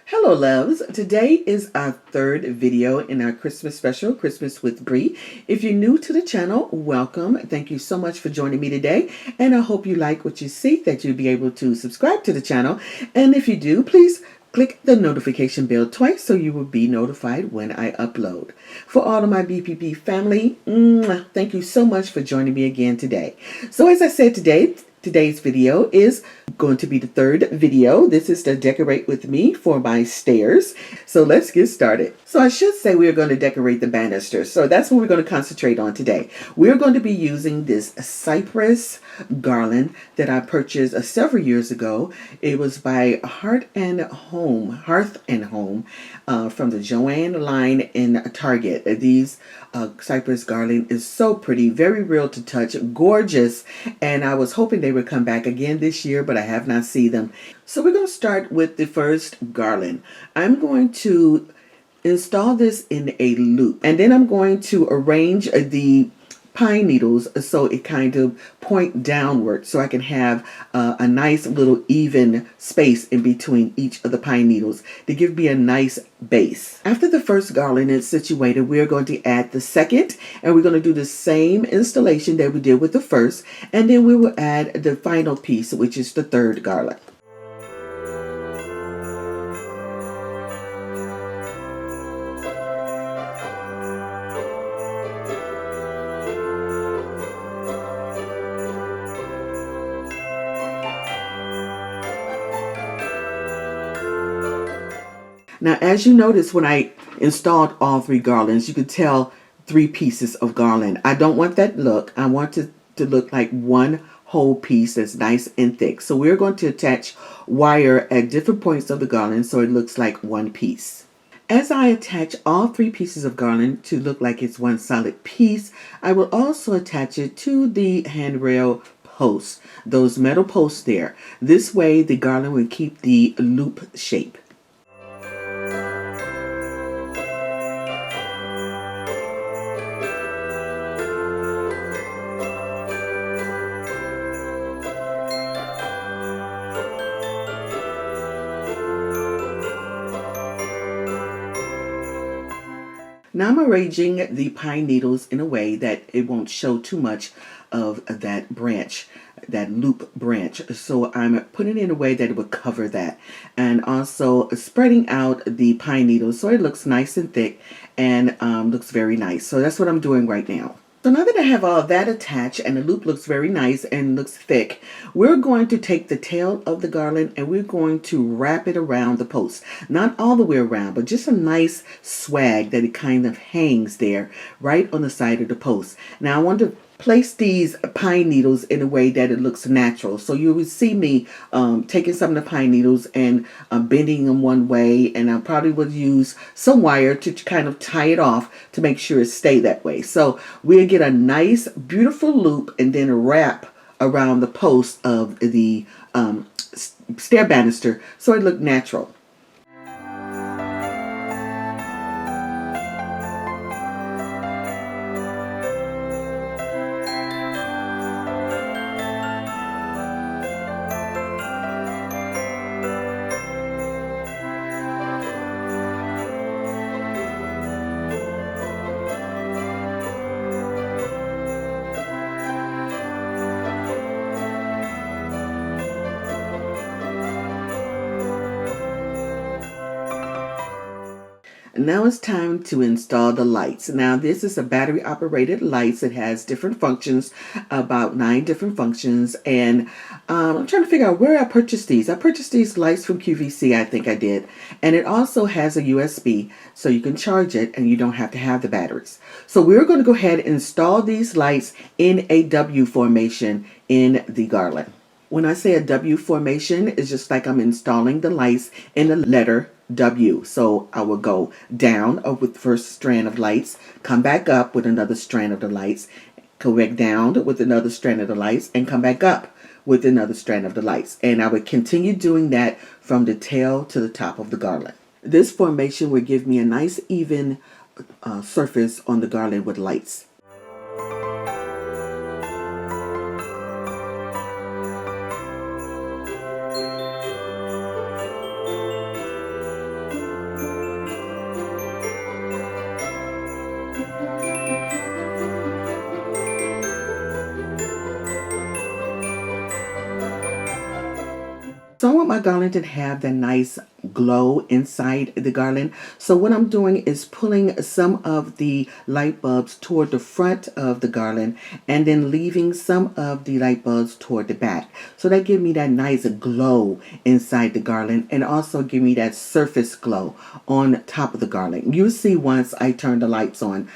Hello loves, today is our third video in our Christmas special, Christmas with Bree. If you're new to the channel, welcome. Thank you so much for joining me today, and I hope you like what you see, that you'll be able to subscribe to the channel. And if you do, please click the notification bell twice so you will be notified when I upload. For all of my BPB family, thank you so much for joining me again today. So as I said today's video is going to be the third video. This is to decorate with me for my stairs. So let's get started. So I should say we're going to decorate the banister. So that's what we're going to concentrate on today. We're going to be using this cypress garland that I purchased several years ago. It was by Hearth and Home from the Joanne line in Target. These cypress garland is so pretty, very real to touch, gorgeous, and I was hoping they would come back again this year, but I have not seen them. So we're going to start with the first garland. I'm going to install this in a loop, and then I'm going to arrange the pine needles so it kind of point downward, so I can have a nice little even space in between each of the pine needles to give me a nice base. After the first garland is situated, we're going to add the second, and we're going to do the same installation that we did with the first, and then we will add the final piece, which is the third garland. Now, as you notice, when I installed all three garlands, you could tell 3 pieces of garland. I don't want that look. I want it to look like one whole piece that's nice and thick. So we're going to attach wire at different points of the garland so it looks like one piece. As I attach all 3 pieces of garland to look like it's one solid piece, I will also attach it to the handrail posts, those metal posts there. This way the garland will keep the loop shape. Now I'm arranging the pine needles in a way that it won't show too much of that branch, that loop branch. So I'm putting it in a way that it would cover that, and also spreading out the pine needles so it looks nice and thick and looks very nice. So that's what I'm doing right now. So now that I have all that attached and the loop looks very nice and looks thick, we're going to take the tail of the garland and we're going to wrap it around the post. Not all the way around, but just a nice swag that it kind of hangs there right on the side of the post. Now I want to place these pine needles in a way that it looks natural. So you will see me taking some of the pine needles and bending them one way, and I probably would use some wire to kind of tie it off to make sure it stay that way. So we'll get a nice beautiful loop and then a wrap around the post of the stair banister so it look natural. Now it's time to install the lights. Now this is a battery operated lights. It has different functions, about 9 different functions, and I'm trying to figure out where I purchased these. I purchased these lights from QVC, I think I did, and it also has a USB so you can charge it and you don't have to have the batteries. So we're going to go ahead and install these lights in a W formation in the garland. When I say a W formation, it's just like I'm installing the lights in the letter W. So I will go down with the first strand of lights, come back up with another strand of the lights, go back down with another strand of the lights, and come back up with another strand of the lights. And I would continue doing that from the tail to the top of the garland. This formation would give me a nice even surface on the garland with lights. So I want my garland to have that nice glow inside the garland. So what I'm doing is pulling some of the light bulbs toward the front of the garland and then leaving some of the light bulbs toward the back. So that gives me that nice glow inside the garland and also give me that surface glow on top of the garland. You'll see once I turn the lights on.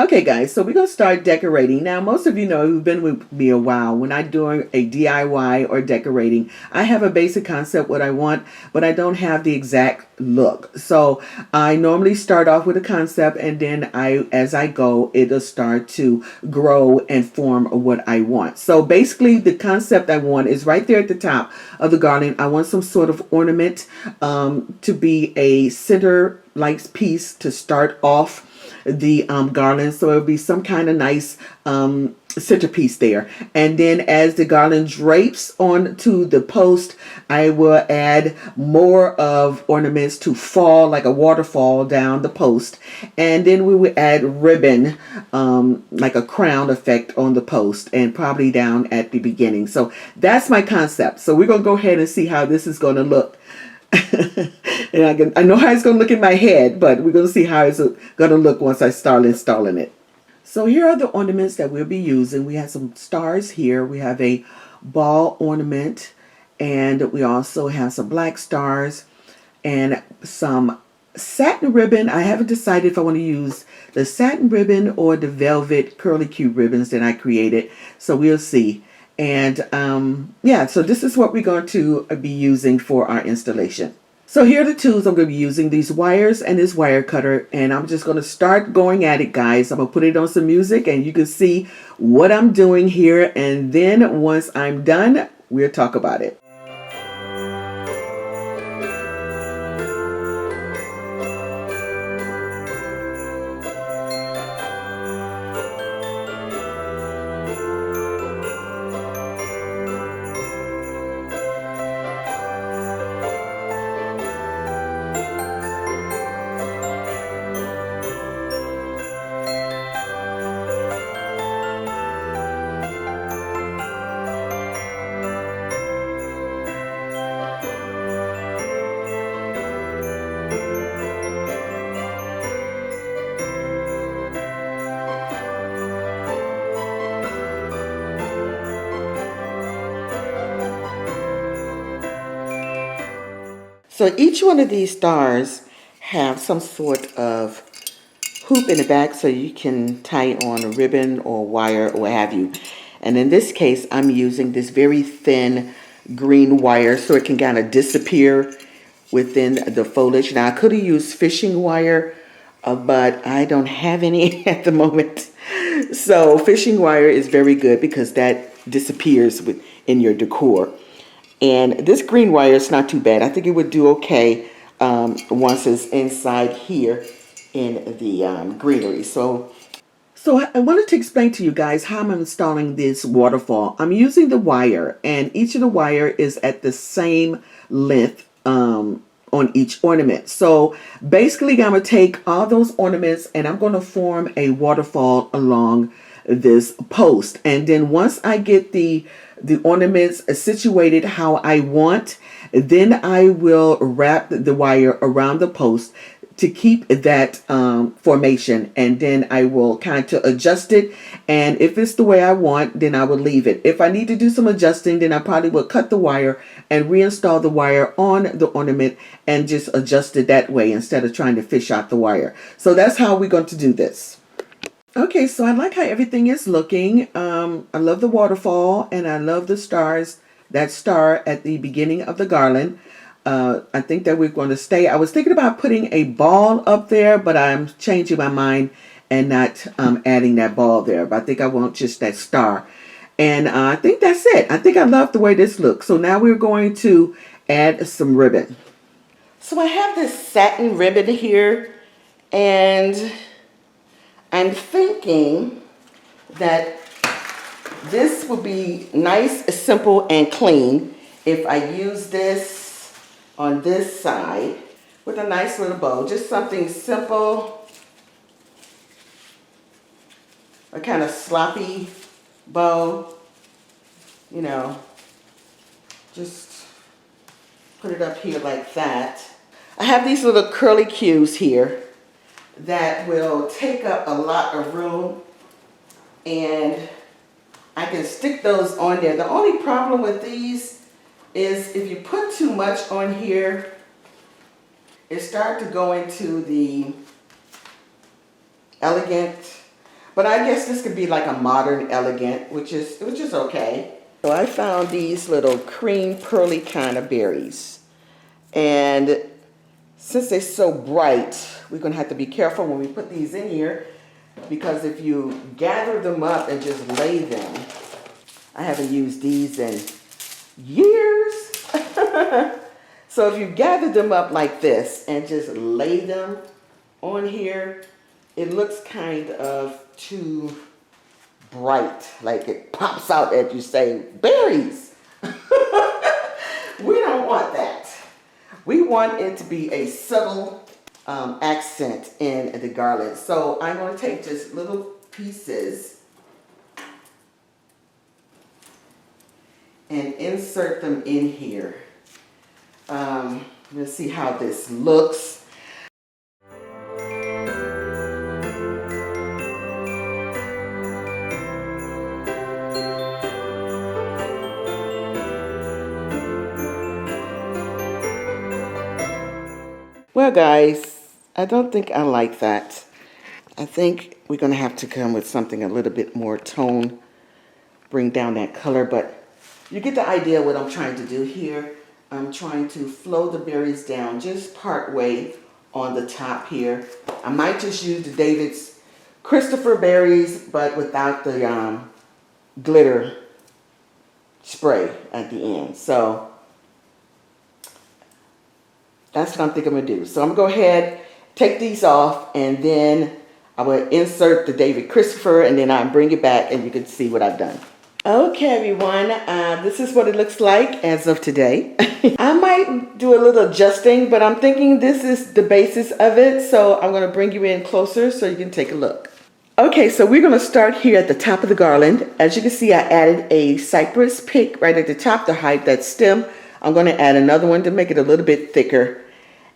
Okay guys, so we're going to start decorating. Now most of you know who've been with me a while, when I'm doing a DIY or decorating, I have a basic concept what I want, but I don't have the exact look. So I normally start off with a concept and then as I go, it'll start to grow and form what I want. So basically the concept I want is right there at the top of the garland. I want some sort of ornament to be a center like piece to start off the garland, so it'll be some kind of nice centerpiece there. And then as the garland drapes onto the post, I will add more of ornaments to fall like a waterfall down the post, and then we will add ribbon like a crown effect on the post and probably down at the beginning. So that's my concept. So we're gonna go ahead and see how this is going to look. And I know how it's going to look in my head, but we're going to see how it's going to look once I start installing it. So here are the ornaments that we'll be using. We have some stars here. We have a ball ornament, and we also have some black stars and some satin ribbon. I haven't decided if I want to use the satin ribbon or the velvet curly Q ribbons that I created. So we'll see. And yeah, so this is what we're going to be using for our installation. So here are the tools I'm going to be using, these wires and this wire cutter, and I'm just going to start going at it, guys. I'm going to put it on some music and you can see what I'm doing here, and then once I'm done, we'll talk about it. So each one of these stars have some sort of hoop in the back so you can tie on a ribbon or wire or what have you. And in this case, I'm using this very thin green wire so it can kind of disappear within the foliage. Now I could have used fishing wire, but I don't have any at the moment. So fishing wire is very good because that disappears in your decor. And this green wire is not too bad. I think it would do okay once it's inside here in the greenery. So I wanted to explain to you guys how I'm installing this waterfall. I'm using the wire, and each of the wire is at the same length on each ornament. So basically I'm going to take all those ornaments and I'm going to form a waterfall along this post. And then once I get the ornaments situated how I want, then I will wrap the wire around the post to keep that formation, and then I will kind of adjust it, and if it's the way I want, then I will leave it. If I need to do some adjusting, then I probably will cut the wire and reinstall the wire on the ornament and just adjust it that way instead of trying to fish out the wire. So that's how we're going to do this. Okay, so I like how everything is looking. I love the waterfall and I love the stars, that star at the beginning of the garland. I think that we're going to stay. I was thinking about putting a ball up there, but I'm changing my mind and not adding that ball there. But I think I want just that star. And I think that's it. I think I love the way this looks. So now we're going to add some ribbon. So I have this satin ribbon here, and I'm thinking that this would be nice, simple, and clean if I use this on this side with a nice little bow. Just something simple, a kind of sloppy bow, you know, just put it up here like that. I have these little curly cues here that will take up a lot of room, and I can stick those on there. The only problem with these is if you put too much on here, it starts to go into the elegant, but I guess this could be like a modern elegant, which is okay. So I found these little cream pearly kind of berries, and since they're so bright, we're gonna have to be careful when we put these in here, because if you gather them up and just lay them, I haven't used these in years. So if you gather them up like this and just lay them on here, it looks kind of too bright, like it pops out as you say, berries. We don't want that. We want it to be a subtle accent in the garland. So I'm going to take just little pieces and insert them in here. Let's see how this looks. Well, guys, I don't think I like that. I think we're going to have to come with something a little bit more tone, bring down that color, but you get the idea what I'm trying to do here. I'm trying to flow the berries down just part way on the top here. I might just use the David's Christopher berries, but without the glitter spray at the end. So that's what I'm thinking I'm going to do. So I'm going to go ahead, take these off, and then I will insert the David Christopher, and then I'll bring it back and you can see what I've done. Okay, everyone, this is what it looks like as of today. I might do a little adjusting, but I'm thinking this is the basis of it, so I'm going to bring you in closer so you can take a look. Okay, so we're going to start here at the top of the garland. As you can see, I added a cypress pick right at the top to hide that stem. I'm going to add another one to make it a little bit thicker.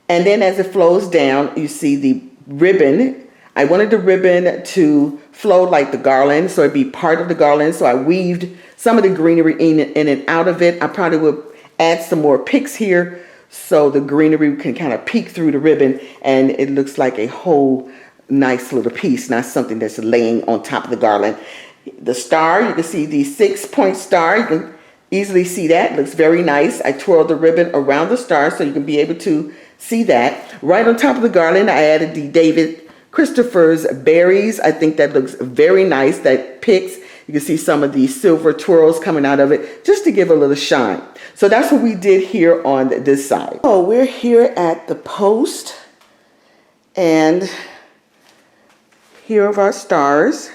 And then as it flows down, you see the ribbon. I wanted the ribbon to flow like the garland, so it'd be part of the garland. So I weaved some of the greenery in and out of it. I probably would add some more picks here so the greenery can kind of peek through the ribbon and it looks like a whole nice little piece, not something that's laying on top of the garland. The star, you can see the 6-point star. You can easily see that. It looks very nice. I twirled the ribbon around the star so you can be able to see that. Right on top of the garland, I added the David Christopher's berries. I think that looks very nice. That picks. You can see some of these silver twirls coming out of it just to give a little shine. So that's what we did here on this side. Oh, we're here at the post, and here are our stars.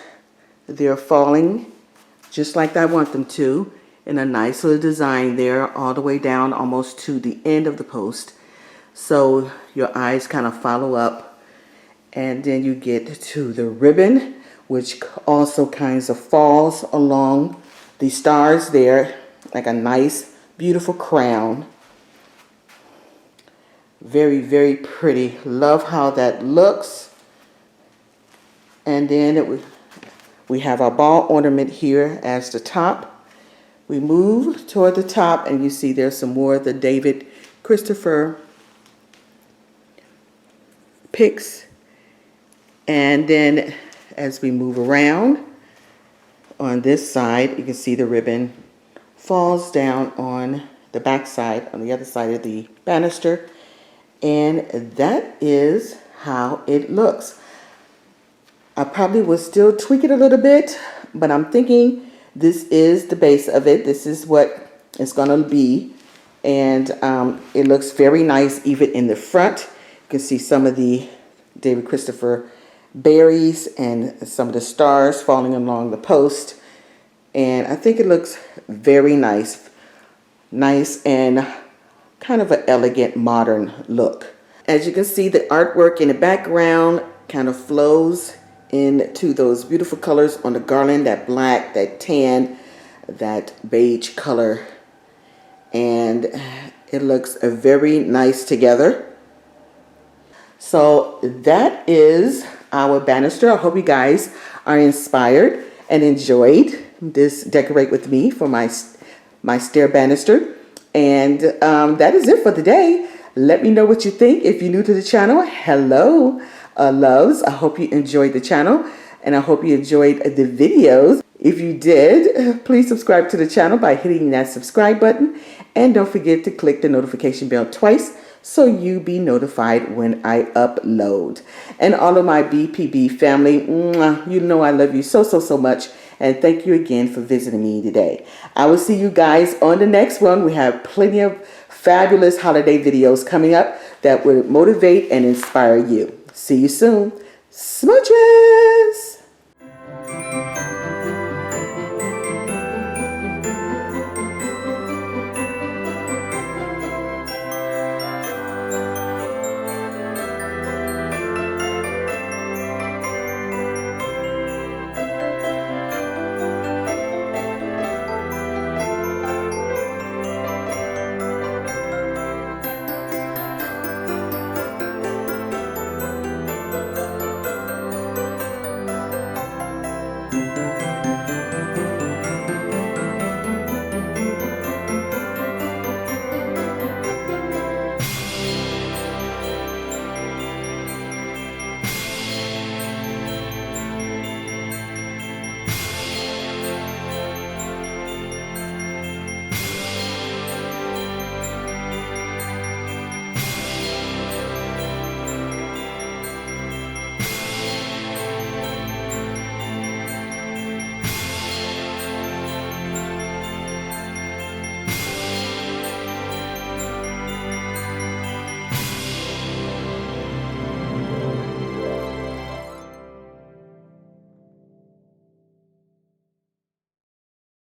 They're falling just like I want them to, in a nice little design there all the way down almost to the end of the post. So your eyes kind of follow up, and then you get to the ribbon, which also kind of falls along the stars there like a nice beautiful crown. Very, very pretty. Love how that looks. And then we have our ball ornament here as the top. We move toward the top and you see there's some more of the David Christopher picks. And then as we move around on this side, you can see the ribbon falls down on the back side, on the other side of the banister. And that is how it looks. I probably will still tweak it a little bit, but I'm thinking this is the base of it. This is what it's going to be. And it looks very nice even in the front. You can see some of the David Christopher berries and some of the stars falling along the post. And I think it looks very nice. Nice and kind of an elegant modern look. As you can see, the artwork in the background kind of flows into those beautiful colors on the garland, that black, that tan, that beige color. And it looks very nice together. So that is our banister. I hope you guys are inspired and enjoyed this decorate with me for my stair banister. And that is it for today. Let me know what you think. If you're new to the channel, hello, loves. I hope you enjoyed the channel and I hope you enjoyed the videos. If you did, please subscribe to the channel by hitting that subscribe button. And don't forget to click the notification bell twice so you be notified when I upload. And all of my BPB family, you know I love you so, so, so much. And thank you again for visiting me today. I will see you guys on the next one. We have plenty of fabulous holiday videos coming up that will motivate and inspire you. See you soon. Smooches!